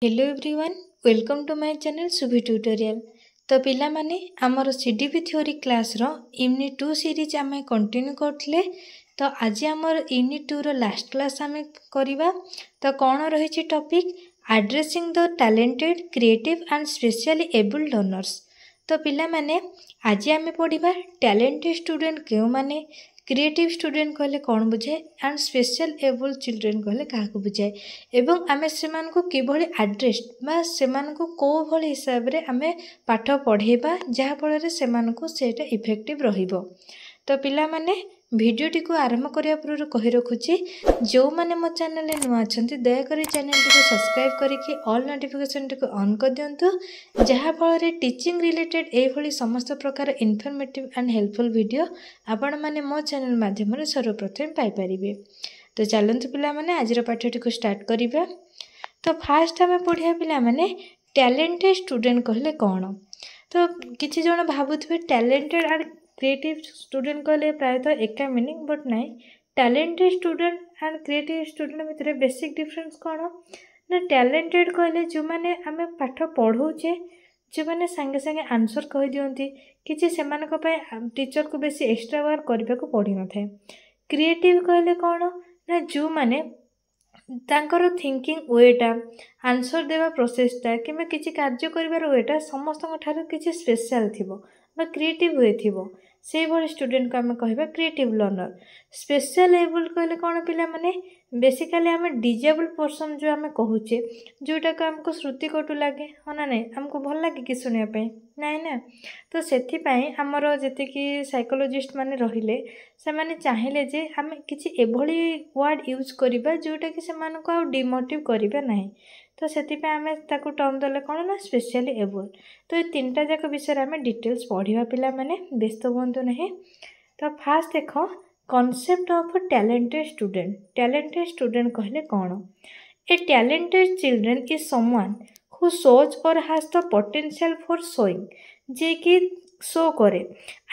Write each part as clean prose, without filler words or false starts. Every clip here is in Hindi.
Hello everyone, welcome to my channel Subhi tutorial. तो पिला माने आमर सीडीपी थ्योरी क्लास रो यूनिट 2 सीरीज आमे कंटिन्यू करथले। तो आज आमर यूनिट 2 रो लास्ट क्लास आमे करिबा। तो कोन रहिछि topic addressing the talented creative and specially abled learners. तो पिला माने आज आमे पढिबा टैलेंटेड स्टूडेंट केउ माने, क्रिएटिव स्टूडेंट कहले कौन बुझे एंड स्पेशल एबल चिल्ड्रेन कहले क्या बुझाए, एवं आमे सेमान को किभली एड्रेस बा सेमान को को भली हिसाब रे आमे पाठ पढ़ेबा जहा फल रे सेमान को सेटा इफेक्टिव रहिबो। तो पिला माने वीडियोटी को आरंभ करिया पूर्व कहि रखुची, जो माने मो चैनल नुआ अछंती दया करी चैनल को सब्सक्राइब करिके ऑल नोटिफिकेशन को ऑन कर दियंतु, जहा फल रे टीचिंग रिलेटेड ए भली समस्त प्रकार इन्फॉर्मेटिव एंड हेल्पफुल वीडियो आपण माने मो चैनल माध्यम रे सर्वप्रथम पाई परिबे। तो चलंतु पिला माने आजिर पाठटी को स्टार्ट करिबा। तो फास्ट हमें पढ़िया पिला माने टैलेंटेड स्टूडेंट कहले कौन। तो किछि जण भाबुथबे टैलेंटेड एंड क्रिएटिव स्टूडेंट कहले प्रायतः एका मीनिंग, बट नहीं। Talented student and creative student भितर बेसिक डिफरेंस कौन ना, टैलेंटेड कहले जो माने आमे पाठ पढ़ौचे, जो माने संगे संगे आंसर कहि दियंती, किछि सेमानक पय टीचर को बेसी एक्स्ट्रा वर्क करबा को पड़ी न थाए। क्रिएटिव कहले कौन ना, जो माने तांकर थिंकिंग वेटा, आंसर देवा प्रोसेसटा किंबा किछि कार्य करिवार वेटा समस्तक ठार किछि स्पेशल थिबो बा क्रिएटिव वे थिबो, से भली स्टूडेंट को आमे कहबा क्रिएटिव लर्नर। स्पेशल एबल कहले कौन पिला माने, बेसिकली आमे डिजेबल पर्सन जो आमे कहूचे, जोटा को हमको श्रुति कटु लागे हो ना नहीं, हमको भल लागे कि सुनिया पे नहीं ना। तो सेथि पई हमरो जति कि साइकोलॉजिस्ट माने रहिले, से माने चाहिले जे आमे किछि एभली वर्ड यूज करिबा जोटा कि सेमान को आ डिमोटिव करिबा नहीं। तो सेथि पई आमे ताको टर्म दले कोन ना स्पेशली एबल। तो ये तीनटा जाक विषय आमे डिटेल्स पढ़िबा पिला माने, व्यस्त होंतु नहीं। तो फास्ट देखो concept of talented student. Talented student कहले कौन, a talented children is someone who shows or has the potential for showing, जे कि शो करे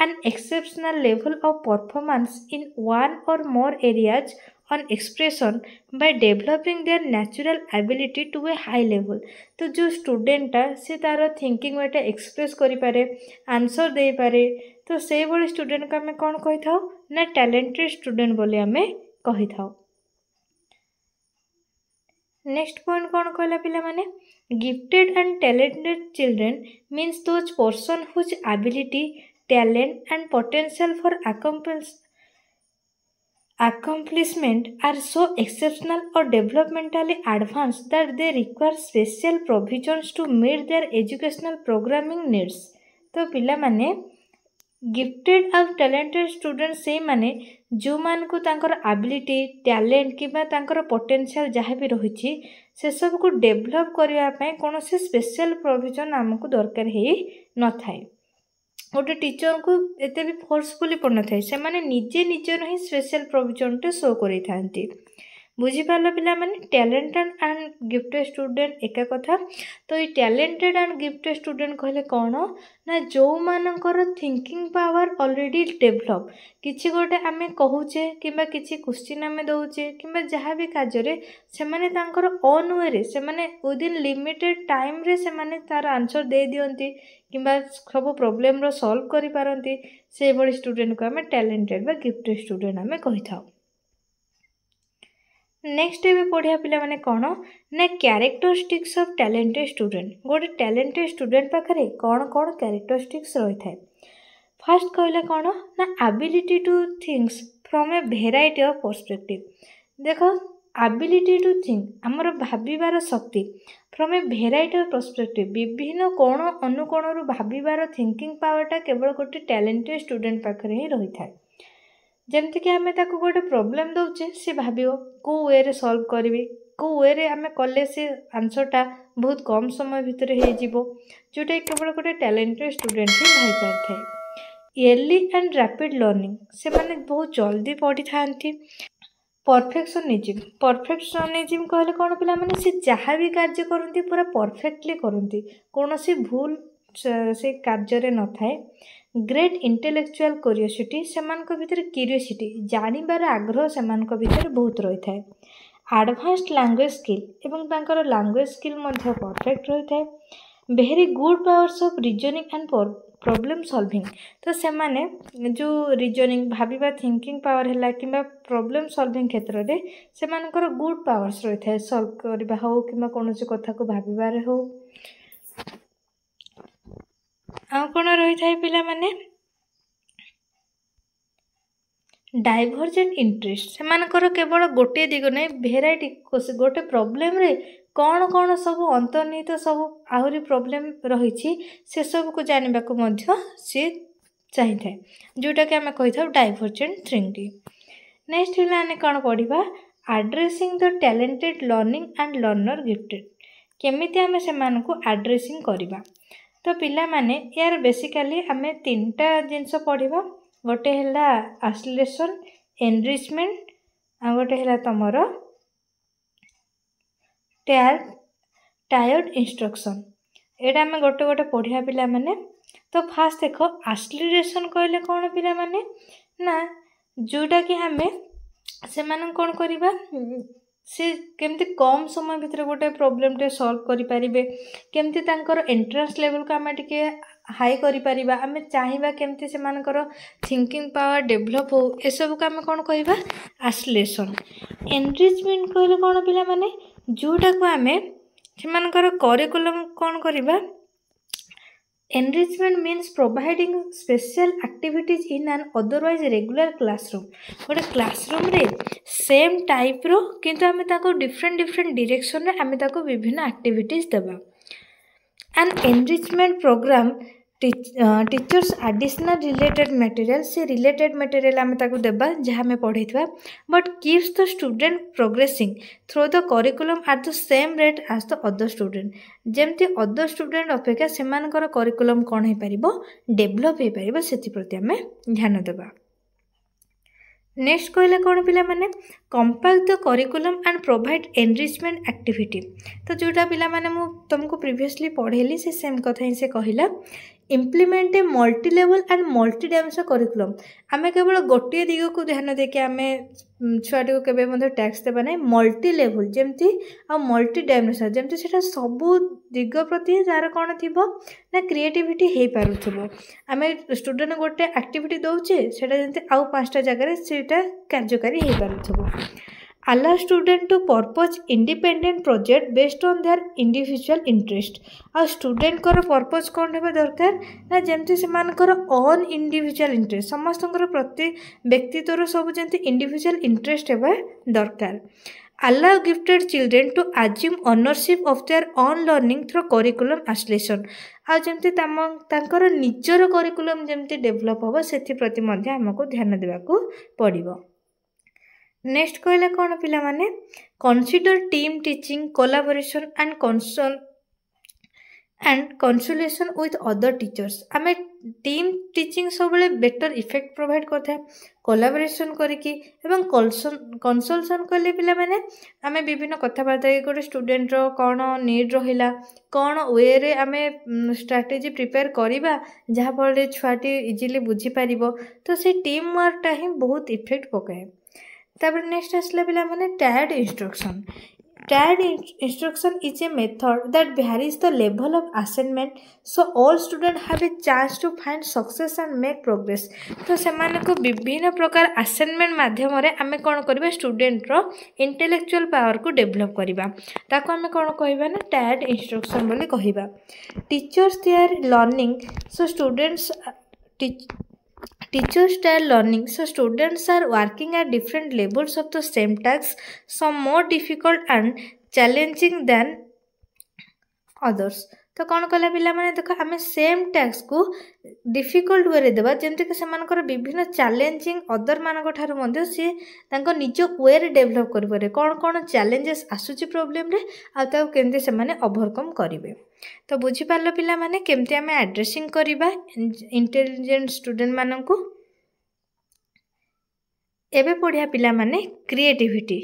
an exceptional level of performance in one or more areas on expression by developing their natural ability to a high level। तो जो स्टूडेंटा से तार थिंकिंग वेटा एक्सप्रेस करि पारे, आंसर दे पारे, तो से भली स्टूडेंट को हमें कौन कहि थाओ ना टैलेंटेड स्टूडेंट बोली हमें कहि थाओ। नेक्स्ट पॉइंट कौन कहला पिला माने, gifted and talented children means those person whose ability, talent and potential for accomplishment are so exceptional or developmentally advanced that they require special provisions to meet their educational programming needs। तो पिला माने गिफ्टेड और टैलेंटेड स्टूडेंट से माने जो मान को तांकर एबिलिटी, टैलेंट किबा तांकर पोटेंशियल जहाँ भी रही से सब को डेवलप करबा पय कोनोसी स्पेशल प्रोविजन हमको दरकार हे न थाए। गोटे टीचर को एते भी फोर्सफुली पढ़ न थाए, से माने निजे निजर ही स्पेशल प्रोविजन टे शो करि थांती। बुझी पारलो पिला माने टैलेंटेड एंड गिफ्टेड स्टूडेंट एका कथा। तो ये टैलेंटेड एंड गिफ्टेड स्टूडेंट कहले कौन ना, जो मानकर थिंकिंग पावर ऑलरेडी डेवलप, किछि गोटे आमे कहूचे किंबा किछि क्वेश्चन आमे दउचे किंबा जहाँ भी कार्य से माने तांकर ओन वे रे से माने विदिन लिमिटेड टाइम रे से माने तार आंसर दे दियंती किंबा सब प्रॉब्लम रो सॉल्व करि पारंती, से बड़ी स्टूडेंट को आमे टैलेंटेड बा गिफ्टेड स्टूडेंट आमे कहि थाओ। नेक्स्ट एबे पढ़िया पिला माने कौन ना, कैरेक्टरिस्टिक्स ऑफ टैलेंटेड स्टूडेंट। गोटे टैलेंटेड स्टूडेंट पाखरे कौन कौन कैरेक्टरिस्टिक्स रही थाए। फर्स्ट कहले कौन ना, ability to thinks from a variety of perspective. देखो एबिलिटी टू थिंक हमर भाबिबार शक्ति from a variety of perspective, विभिन्न कोण अनुकोण रु भाबिबार थिंकिंग पावरटा केवल गोटे टैलेंटेड स्टूडेंट पाखरे ही रही थाए। जमती कि आमे ताको गोटे प्रॉब्लम दउचे, से भाबियो को वे रे सॉल्व करिवे, को वे रे आमे कले से आंसरटा बहुत कम समय भितर हे जिवो, जोटा केवल गोटे टैलेंटेड स्टूडेंट ही भाई पार थाए। अर्ली एंड रैपिड लर्निंग, से माने बहुत जल्दी पढ़ी थांती। परफेक्शनिज्म कहले कौन पिला माने, से जहाँ भी कार्य करती पूरा परफेक्टली करती, कौन सी भूल से कार्य न थाए। ग्रेट इंटेलेक्चुअल क्यूरियोसिटी, सेमान को भीतर क्यूरियोसिटी जानिबार आग्रह सेमान को भीतर बहुत रही थाए। एडवांस्ड लैंग्वेज स्किल एवं तांकर लैंग्वेज स्किल मध्य परफेक्ट रही थाए very good powers of reasoning and problem solving तो से माने जो रीजनिंग भाविबा थिंकिंग पावर है कि प्रॉब्लम सॉल्विंग क्षेत्र में से मानकर गुड पावर्स रही थाए सॉल्व करबा हो कि कौन कथा को भाविबारे हो आ कौन रही थाए पिला माने डाइभर्जेंट इंटरेस्ट से मानकर केवल गोटे दिग नहीं भेराइटी गोटे प्रॉब्लम रे कौन कौन सब अंतर्निहित सब आहरी प्रॉब्लम रही से सब को जानवा को मध्य सी चाही थाए जोटा कि आम कही था डाइभर्जेंट थिंकिंग नेक्स्ट है आने कौन पढ़ा addressing the talented learning and learner gifted केमिति आम से एड्रेसिंग करवा तो पिला माने यार बेसिकली आम तीनटा जिनस पढ़ा गोटे है आसिलेसन एनरिचमेंट आ गोटे है तुमर टायर्ड इंस्ट्रक्शन एटा आम गोटे गोटे पढ़ा पिला माने तो फास्ट देख आसिलेसन कहले कौन पिला माने ना जोटा कि आम से कौन करवा से केमती कम समय भितर गोटे प्रॉब्लम टे सॉल्व करि परिबे केमती तांकर एंट्रेंस लेवल को आम टिके हाई करि परिबा आम चाहिबा केमती से मानकर थिंकिंग पावर डेवलप हो ए सब को आम कौन कहबा आसिलेसन एनरिचमेंट कहले कौन पिला माने जोटा को आम से मानकर करिकुलम कौन करबा enrichment means providing special activities in an otherwise regular classroom गोटे क्लासरूम रे सेम टाइप रो किंतु आम ताको डिफरेंट डिफरेंट डायरेक्शन रे आम ताको विभिन्न एक्टिविटीज देबा an enrichment program teachers additional related material से रिलेटेड मटेरियल आम ताको देबा जहाँ में पढ़ेथवा but keeps the student progressing through the curriculum at the same rate as the other student जेमती अदर स्टूडेंट अपेक्षा सेमानकर करिकुलम कौन हो पारिबो डेवलप हो पारिबो सेति प्रति आम ध्यान देबा नेक्स्ट कहले कौन पिला माने compile the curriculum and provide enrichment activity तो जोटा पिला माने मु तुमको प्रीवियसली पढ़ेली से सेम कथा ही से कहला implement a multi level and multi dimension curriculum आम केवल गोटे दिग को ध्यान देके आम छुआटी को केवे टैक्स देवा ना मल्टी लेवल जमती आ मल्टी डायमेंशन जमती से सबू दिग प्रति जार कौन थी ना क्रिएटिविटी हो पार आम स्टूडेंट गोटे एक्टिविटी दौचे से आउ 5टा जगह से कार्यकारी हो पार allow student to purpose independent project based on their individual interest आ स्टूडेंट कर पर्पज कौन होगा दरकार ना जमती से मानकर ऑन इंडिविजुअल इंटरेस्ट समस्त प्रति व्यक्तित्वर सब जमती इंडिविजुअल इंटरेस्ट होगा दरकार allow gifted children to assume ownership of their own learning through curriculum assimilation आ जमती तांकर निजर करिकुलम जमती डेवलप होबो सेथि प्रति मध्ये हमको ध्यान देबाको पड़िबो नेक्स्ट कहले कौन पिला माने consider team teaching collaboration and consolation with other teachers आम टीम टीचिंग सब बेटर इफेक्ट प्रोवाइड करता है कोलाबोरेशन करके एवं कंसोलेशन कले पिला माने आम विभिन्न कथबार्ता गोटे स्टूडेंट रो कौन नीड रहिला कौन वे रे आम स्ट्राटेजी प्रिपेयर करवा जहाँ फल छुआटी इजिली बुझी पारिबो तो से टीम वर्कटा ही बहुत इफेक्ट पकाए तापर नेक्स्ट आसला पिला माने tired instruction is a method that varies the level of assignment so all students have a chance to find success and make progress तो सेमाने को विभिन्न प्रकार असाइनमेंट माध्यम रे आमे कोन करबा स्टूडेंट रो इंटेलेक्चुअल पावर को डेवलप करबा ताको आमे कोन कहबा ना टायर्ड इंस्ट्रक्शन बोली कहबा teachers there learning so students Teachers style learning so students are working at different levels of the same tasks some more difficult and challenging than others तो कौन कला पिला माने देखो आम सेम टास्क को डिफिकल्ट वे देवा जमती कि सेमानकर विभिन्न चैलेंजिंग अदर मानक ठारू मध्य सी तांको निज वे रे डेवलप करिपारे कौन कौन चैलेंजेस आसुची प्रॉब्लम रे आ ताको केमते सेमाने ओवरकम करिवे तो बुझी पारलो पिला माने केमते आमे एड्रेसिंग करिबा इंटेलिजेंट स्टूडेंट माननकु एबे पढ़िया पिला माने creativity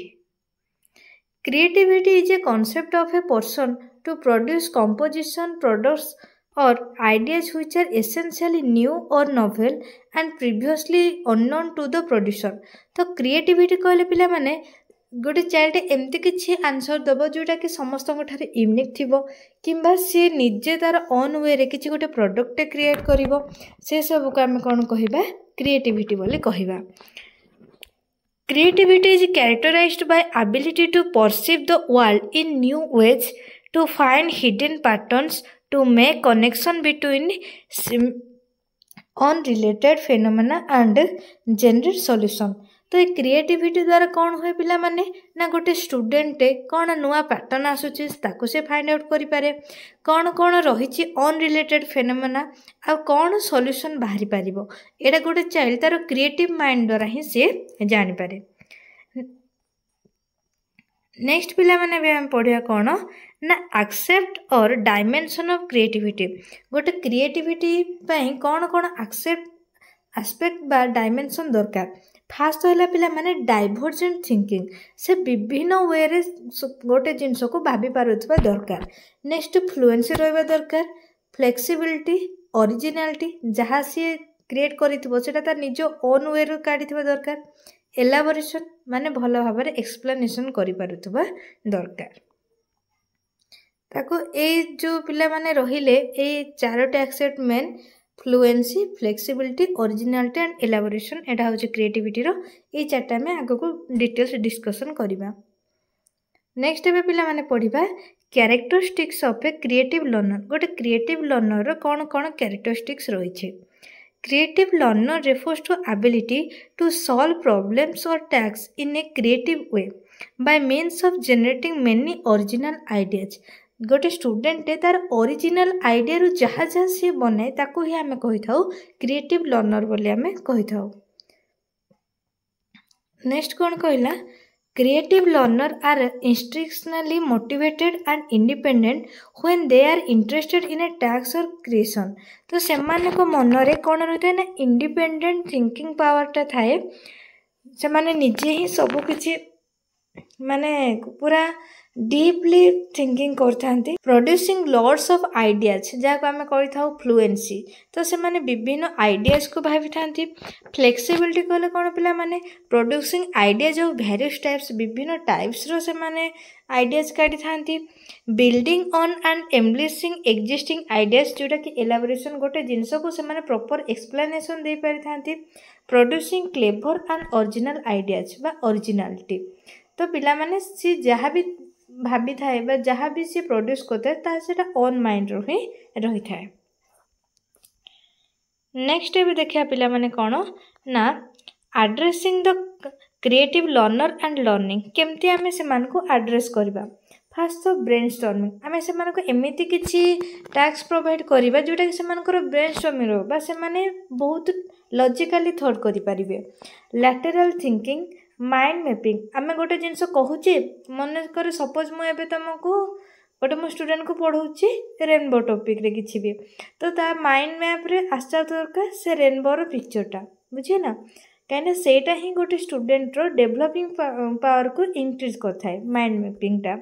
is a concept of a person to produce composition products or ideas which are essentially new or novel and previously unknown to the producer तो क्रिएटिविटी कहले पिला माने गोटे चाइल्ड एमती किसी आंसर दब जोटा कि समस्त यूनिक थी कि सी निजे तार ओन वे रे किसी गोटे प्रोडक्ट क्रिएट करिवो से सब को आम कौन कहवा क्रिएटिविटी बोली कहवा। Creativity is characterised by ability to perceive the world in new ways, to find hidden patterns, to make connection between unrelated phenomena and generate solution. तो ये क्रिएटिविटी द्वारा कौन हुए पिला माने ना गोटे स्टूडेंट कौन नुआ पैटर्न आसूची ताको से फाइंड आउट करि पारे, कौन कौन रही अनरिलेटेड फेनोमेना आ कौन सॉल्यूशन बाहरी पारिबो, एटा गोटे चाइल्ड तार क्रिएटिव माइंड द्वारा ही से जानि पारे। नेक्स्ट पिला माने भी हम पढ़िया कौन ना एक्सेप्ट और डायमेंशन ऑफ क्रिएटिविटी। गोटे क्रिएटिविटी पई कौन कौन एक्सेप्ट एस्पेक्ट बा डायमेंशन दरकार। फास्ट है पिला माने डाइवर्जेंट थिंकिंग, से विभिन्न वे रे गोटे जिनस को भाभी पारुथबा दरकार। नेक्स्ट फ्लुएंसी रहबा दरकार, फ्लेक्सिबिलिटी, ओरिजिनालिटी जहाँ सी क्रिएट करिथबो सेटा तार निज ओन वे रो काढिथबा दरकार। एलाबोरेशन माने भल भाव में एक्सप्लेनेशन करि पारुथबा दरकार। ताको ए जो पिला माने रहिले ए चारोटा except main fluency, flexibility, originality and elaboration, एटा होची क्रिएटिविटी रो ए चारटा में आगो को डिटेल्स डिस्कशन करिबा। नेक्स्ट एबे पिला माने पढ़िबा characteristics of a creative learner. गोटे क्रिएटिव लर्नर रो कोन कोन कैरेक्टरिस्टिक्स रहिছে। Creative learner refers to ability to solve problems or tasks in a creative way by means of generating many original ideas। गोटे स्टूडेंट तार ओरिजिनल आइडिया रु जहाँ जहाँ सी बनाए ताको ही आमे कहि थाउ क्रिएटिव लर्नर बोली आमे कहि थाउ। नेक्स्ट कौन कहला, creative learner are instructionally motivated and independent when they are interested in a task or creation. तो से मन रे कौन रही है ना इंडिपेंडेंट थिंकिंग पावरटा थाए, से माने निजे ही सब किछि माने पूरा डीपली थिंकिंग करथांती। प्रोड्यूसिंग लॉट्स ऑफ आइडियाज जहाँ आम कही फ्लुएंसी, तो से माने विभिन्न आइडियाज को भावी थांती। फ्लेक्सिबिलिटी कहले कौन पिला माने producing ideas of various types, विभिन्न टाइप्स रो से माने आइडियाज काढी थांती। Building on and embracing existing ideas जोटा कि एलाबोरेशन गोटे जिनस को से माने प्रॉपर एक्सप्लेनेशन दे पारि थांती। Producing clever and original ideas बा ओरिजिनालिटी, तो पिला माने सी जहाँ भी भाभी थाए जहाँ भी सी प्रोड्यूस करता है ओन माइंड रो ही रही थाए। नेक्स्ट भी देखिया पिला माने कौन ना addressing the creative learner and learning, केमती आम से एड्रेस करवा। फास्ट तो ब्रेनस्टॉर्मिंग, आम से एमती किसी टास्क प्रोवाइड करवा जोटा कि ब्रेनस्टॉर्मिंग रो से बहुत लॉजिकली थॉट करें। लैटरल थिंकिंग, माइंड मैपिंग, आम गोटे जिनस कहूचे मन कर सपोज मुझे तुमको गोटे मो स्टूडेंट को पढ़ाऊँगी रेनबो टॉपिक रे किसी भी, तो ता माइंड मैप रे आसता दरकार से रेनबोर पिक्चरटा बुझे ना, कहीं सेटा ही गोटे स्टूडेंट रो डेवलपिंग पावर को इंक्रीज करता है माइंड मैपिंगटा।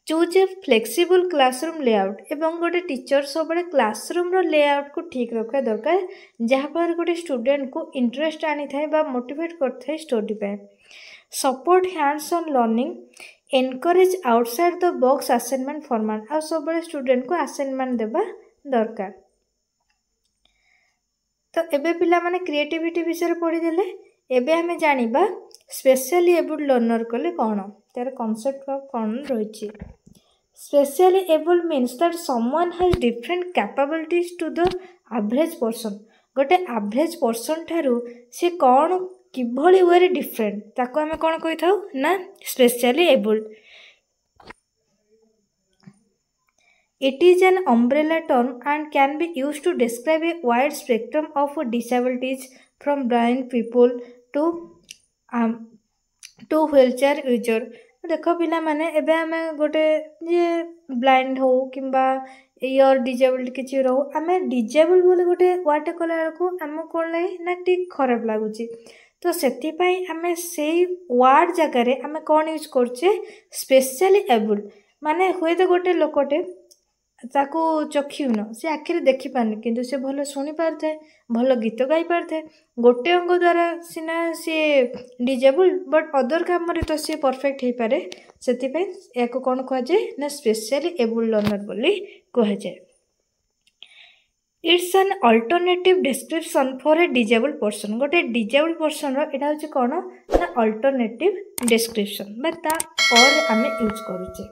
Choose a flexible classroom layout, एवं गोटे टीचर सब क्लासरूम रो लेआउट को ठीक रखा दरकार जहाँफल गोटे स्टूडेंट को इंटरेस्ट आनी थाए बा मोटिवेट करता है स्टडी पे। Support hands on learning, encourage outside the box assignment format, आ सब स्टूडेंट को असाइनमेंट देबा दरकार। तो एबे पिला माने क्रिएटिविटी विषय पढ़ीदेले, एबे हमें जानिबा स्पेशली एबल्ड लर्नर कले कौन तार कॉन्सेप्ट कौन रही। Specially abled means that someone has different capabilities to the average person. गोटे एवरेज पर्सन ठारू से कौन किभली वे डिफरेंट ताको आम कौन कही था ना specially abled. It is an umbrella term and can be used to describe a wide spectrum of disabilities from blind people to wheelchair user। देख पिला माने एबे आमे गोटे जे ब्लाइंड हो किंबा इयर डिजेबल्ड किछि रहो, आमे डिजेबल बोले गोटे वाट कला को आम कोन लागे ना ठीक खराब लागुची, तो सेति पई आमे सेई वर्ड जगह रे आमे कोन यूज करछे स्पेशली एबल्ड। माने होय तो गोटे लोकटे ताको चक्षुहीन से आखिर देखी पारनी किंतु से भल शुणी पारे भल गीत गाई पारे गोटे अंग द्वारा सीना सी डिजेबल बट अदर काम तो सी परफेक्ट हो पारे से या कौन कहुए ना स्पेशली एबल लर्नर बोली कहुए। It's an alternative description for a disable person गोटे डिजेबल पर्सन रहा हूँ कौन ना अल्टरनेटिव डिस्क्रिप्शन बा और आम यूज करुचे।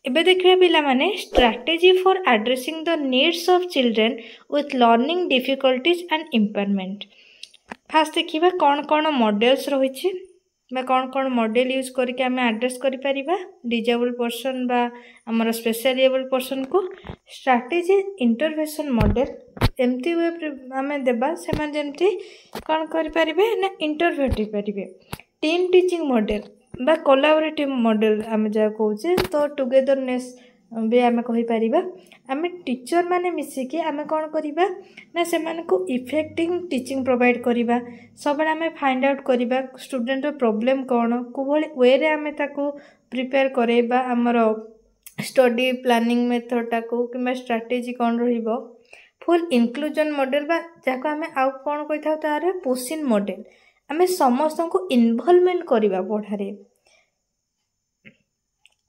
एबे देखिए पिला माने strategy for addressing the needs of children with learning difficulties and impairment. Fast देखिबा कौन कौन मॉडल्स रही कौन कौन मॉडल यूज करके आम एड्रेस करि परिबा डिजेबल पर्सन बा हमर स्पेशल एबल पर्सन को। स्ट्रैटेजी इंटरवेंशन मॉडल एमती वे आम देबा से माने जेमती कौन करि परिबे ना इंटरवेंट परिबे। टीम टीचिंग मॉडल बा कोलाबोरेटिव मॉडल आम जहाँ कहे तो टुगेदरनेस भी आम कहीपर आम टीचर माने मिसिकी आम कौन करवा ना से इफेक्टिव टीचिंग प्रोवाइड करवा सब आम फाइंड आउट करवा स्टूडेंट प्रॉब्लम कौन कोई वे रे आम ताको प्रिपेयर करवा आमर स्टडी प्लानिंग मेथडटा को कि स्ट्रैटेजी कौन रहिबो। फुल इनक्लूजन मॉडल बा जहाँ आम आउ कौन कही था तार पुशिंग मॉडल आम समस्त को इनवॉल्वमेंट करवा पढ़ारे।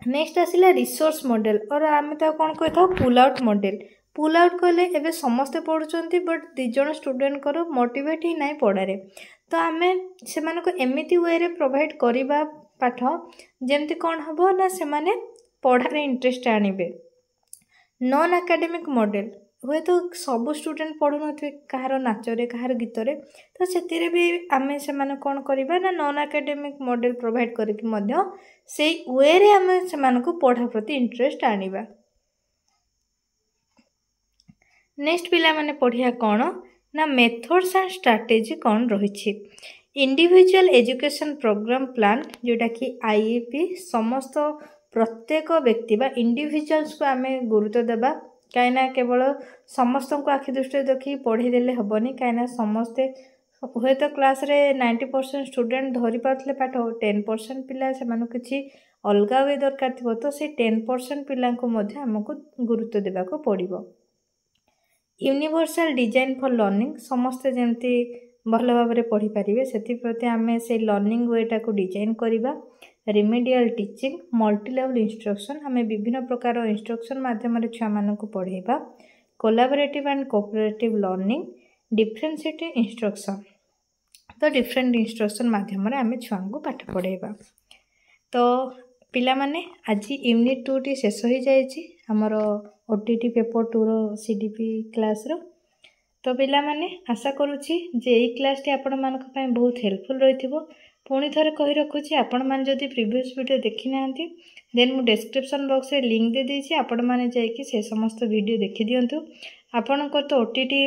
नेक्स्ट आसिला रिसोर्स मॉडल और आम तो कौन कही था pull out model. Pull out कले एवं समस्ते पढ़ुंट बट दिजन स्टूडेंट को मोटिवेट ही ना पढ़ारे तो आम से एमती वे रे प्रोवाइड करवा पाठ जमती कौन हम ना से पढ़ारे इंटरेस्ट आनिबे। नॉन एकेडमिक मॉडल हुए तो सब स्टूडेंट पढ़ु न कहार नाचरे कहार गीतरे तो से भी आम से कौन करवा ना नॉन एकेडमिक मॉडल प्रोवाइड करके से वे रे आम से पढ़ा प्रति इंटरेस्ट आनिबा। नेक्स्ट पिला माने पढ़िया कौन ना मेथड्स एंड स्ट्रैटेजी कौन रही। इंडिविजुअल एजुकेशन प्रोग्राम प्लान जोटा कि आईईपी समस्त प्रत्येक व्यक्ति बा इंडिविजुअल्स को आम गुरुत्व देबा कहीं केवल समस्त को आखि दृष्टि देखी पढ़ीदेले हेनी कहीं समस्ते हुए तो क्लास रे 90% स्टूडेंट धरी पाते पाठ 10% पिला से किसी अलग वे दरकार थी तो से 10% पिला आमको गुरुत्व देवाक पड़ो। यूनिवर्सल डिजाइन फॉर लर्निंग समस्ते जमती भल भाव पढ़ी पारे से आम से लर्निंग वेटा को डिजाइन करवा। Remedial teaching multi level instruction आम विभिन्न प्रकार इंस्ट्रक्शन माध्यम छुआ मान पढ़ेबा। Collaborative and cooperative learning differentiated instruction तो डिफरेंट इंस्ट्रक्शन माध्यम आम छुआ को पाठ पढ़ेबा। तो पिला माने आज यूनिट 2 टी शेष हो जाइए आमर ओटीटी पेपर 2 रो सीडीपी क्लास रो। तो पिला माने आशा करुच्ची जे यही क्लास टी आपण मानक पय बहुत हेल्पफुल रही। पुणी थे कही रखुच्छी आपण मैंने जदि प्रीवियस वीडियो देखी ना देन मु डिस्क्रिप्शन बॉक्स रे लिंक दे देछि आपण मैंने जाइए से समस्त वीडियो देखि दियंतु। आपणकर तो ओटीटी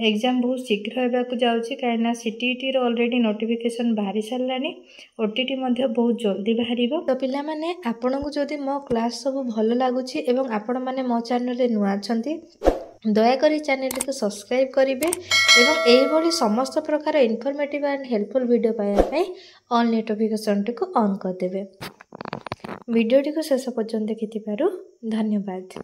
एग्जाम बहुत शीघ्र होगाक जाऊँगी कहीं सीटीईटी रो ऑलरेडी नोटिफिकेशन बाहरी सारानी ओटीटी बहुत जल्दी बाहर। तो पिला माने आपण को जदि मो क्लास सब भल लगुच एवं आपण मैंने मो चैनल रे नुआ अछंती दयाकोरी चैनल को सब्सक्राइब करेंगे एवं यही समस्त प्रकार इनफॉर्मेटिव एंड हेल्पफुल वीडियो पाइबापी ऑल नोटिफिकेशन को ऑन करदे। वीडियो टी को शेष पर्यंत देखि धन्यवाद।